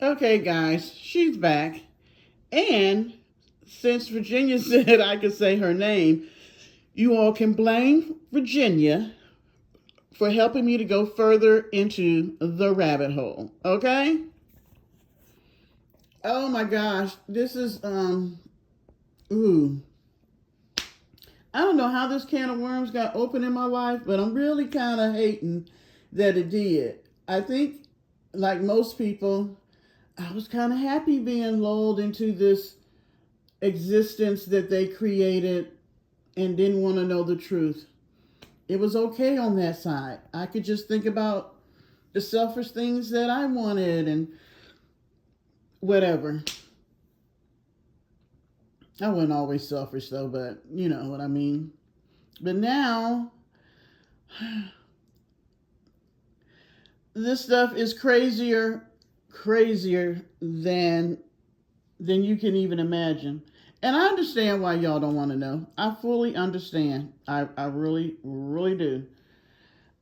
Okay, guys, she's back. And since Virginia said I could say her name, you all can blame Virginia for helping me to go further into the rabbit hole. Okay? Oh my gosh, this is ooh. I don't know how this can of worms got open in my life, but I'm really kind of hating that it did. I think, like most people, I was kind of happy being lulled into this existence that they created and didn't want to know the truth. It was okay on that side. I could just think about the selfish things that I wanted and whatever. I wasn't always selfish though, but you know what I mean. But now, this stuff is crazier than you can even imagine. And I understand why y'all don't want to know. I fully understand. I really, really do.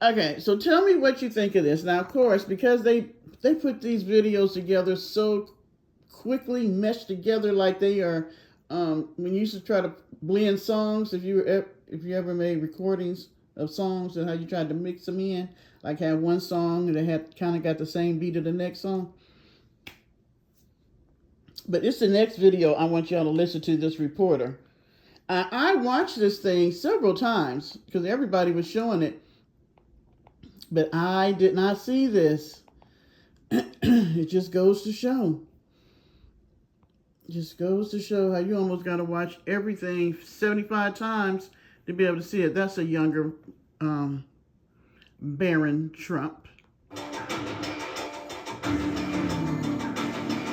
Okay, so tell me what you think of this. Now, of course, because they put these videos together so quickly, meshed together like they are. When you used to try to blend songs, if you ever made recordings of songs and how you tried to mix them in, like had one song that had kind of got the same beat of the next song. But it's the next video I want y'all to listen to. This reporter. I watched this thing several times because everybody was showing it, but I did not see this. It just goes to show. Just goes to show how you almost got to watch everything 75 times to be able to see it. That's a younger Barron Trump.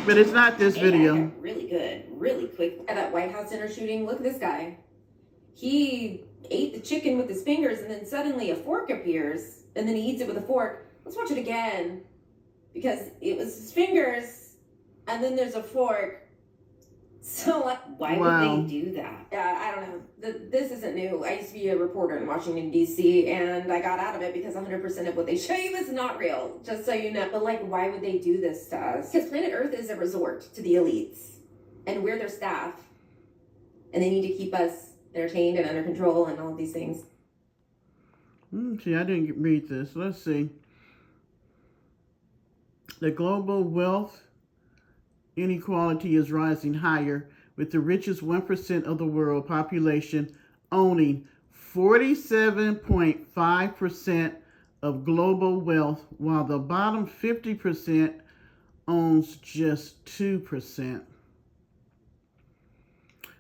But it's not this video. Got really good, really quick. At that White House dinner shooting, look at this guy. He ate the chicken with his fingers and then suddenly a fork appears and then he eats it with a fork. Let's watch it again because it was his fingers and then there's a fork. So, like, why would they do that? I don't know. This isn't new. I used to be a reporter in Washington, D.C., and I got out of it because 100% of what they show you is not real, just so you know. But, like, why would they do this to us? Because planet Earth is a resort to the elites, and we're their staff, and they need to keep us entertained and under control and all of these things. See, I didn't read this. Let's see. The global wealth inequality is rising higher, with the richest 1% of the world population owning 47.5% of global wealth, while the bottom 50% owns just 2%.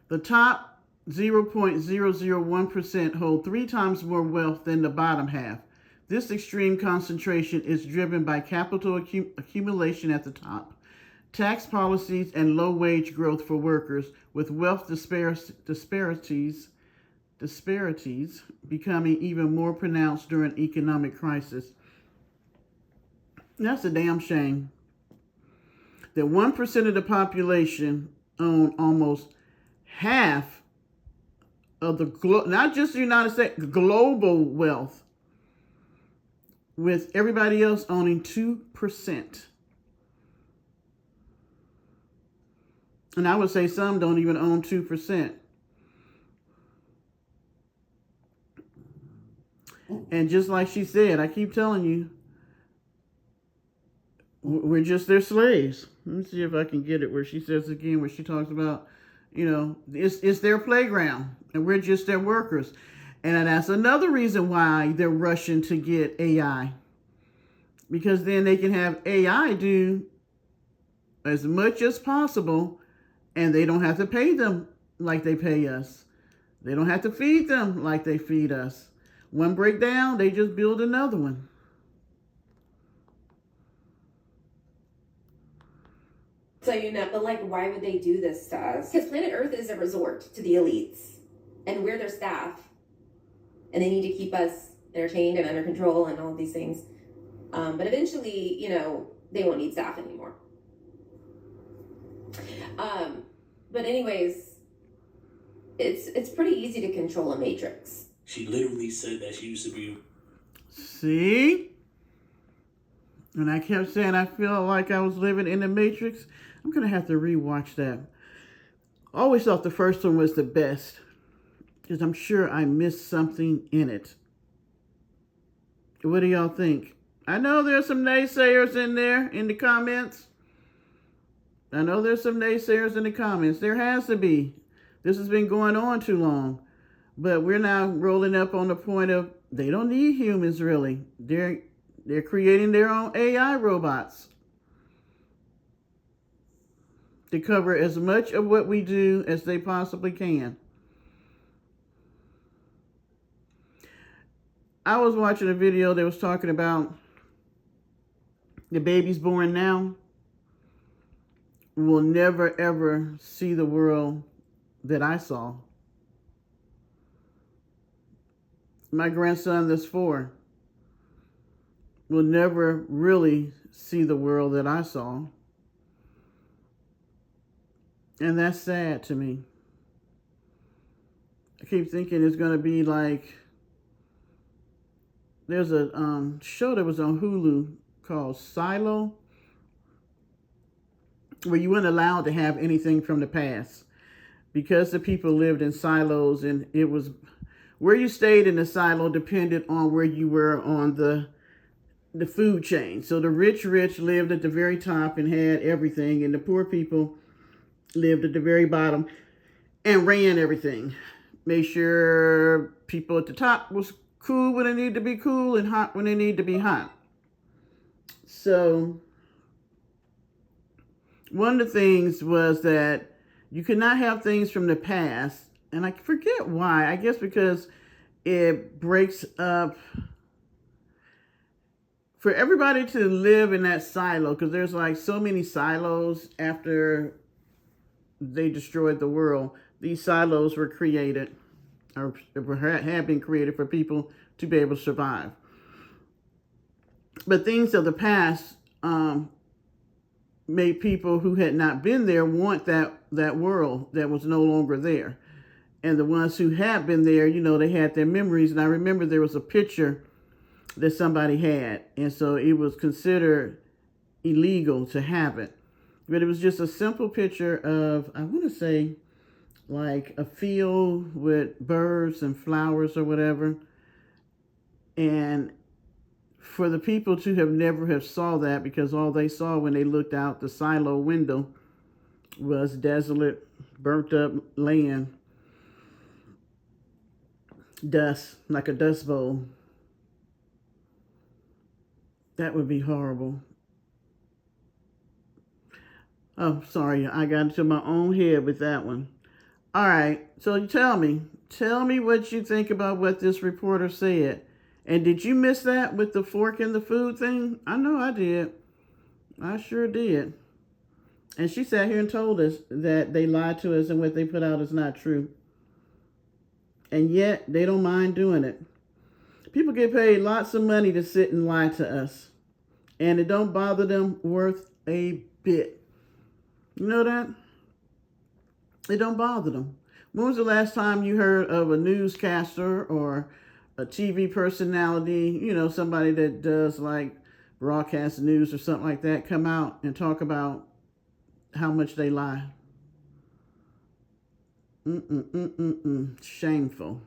The top 0.001% hold 3 times more wealth than the bottom half. This extreme concentration is driven by capital accumulation at the top, tax policies, and low wage growth for workers, with wealth disparities becoming even more pronounced during economic crisis. That's a damn shame that 1% of the population own almost half of the not just the United States, global wealth, with everybody else owning 2%. And I would say some don't even own 2%. And just like she said, I keep telling you, we're just their slaves. Let me see if I can get it where she says again, where she talks about, you know, it's their playground and we're just their workers. And that's another reason why they're rushing to get AI. Because then they can have AI do as much as possible and they don't have to pay them like they pay us. They don't have to feed them like they feed us. One breakdown, they just build another one. So you know, but like, why would they do this to us? Because planet Earth is a resort to the elites, and we're their staff, and they need to keep us entertained and under control and all of these things. But eventually, you know, they won't need staff anymore. But anyways, it's pretty easy to control a matrix. She literally said that she used to be. See? And I kept saying I feel like I was living in the Matrix. I'm going to have to rewatch that. I always thought the first one was the best because I'm sure I missed something in it. What do y'all think? I know there's some naysayers in there in the comments. I know there's some naysayers in the comments. There has to be. This has been going on too long. But we're now rolling up on the point of they don't need humans really. They're creating their own AI robots to cover as much of what we do as they possibly can. I was watching a video that was talking about the babies born now will never ever see the world that I saw. My grandson that's 4 will never really see the world that I saw. And that's sad to me. I keep thinking it's going to be like, there's a show that was on Hulu called Silo, where you weren't allowed to have anything from the past because the people lived in silos, and it was where you stayed in the silo depended on where you were on the food chain. So the rich lived at the very top and had everything, and the poor people lived at the very bottom and ran everything. Made sure people at the top was cool when they need to be cool and hot when they need to be hot. So one of the things was that you could not have things from the past, and I forget why. I guess because it breaks up for everybody to live in that silo, because there's like so many silos after they destroyed the world. These silos were created, or had been created for people to be able to survive. But things of the past made people who had not been there want that world that was no longer there. And the ones who had been there, they had their memories. And I remember there was a picture that somebody had, and so it was considered illegal to have it. But it was just a simple picture of, I want to say, like a field with birds and flowers or whatever. And for the people to have never have saw that, because all they saw when they looked out the silo window was desolate, burnt up land, dust, like a dust bowl. That would be horrible. Oh, sorry, I got into my own head with that one. All right, so tell me what you think about what this reporter said. And did you miss that with the fork in the food thing? I know I did. I sure did. And she sat here and told us that they lied to us and what they put out is not true. And yet, they don't mind doing it. People get paid lots of money to sit and lie to us. And it don't bother them worth a bit. You know that? It don't bother them. When was the last time you heard of a newscaster or a TV personality, somebody that does like broadcast news or something like that, come out and talk about how much they lie? Shameful.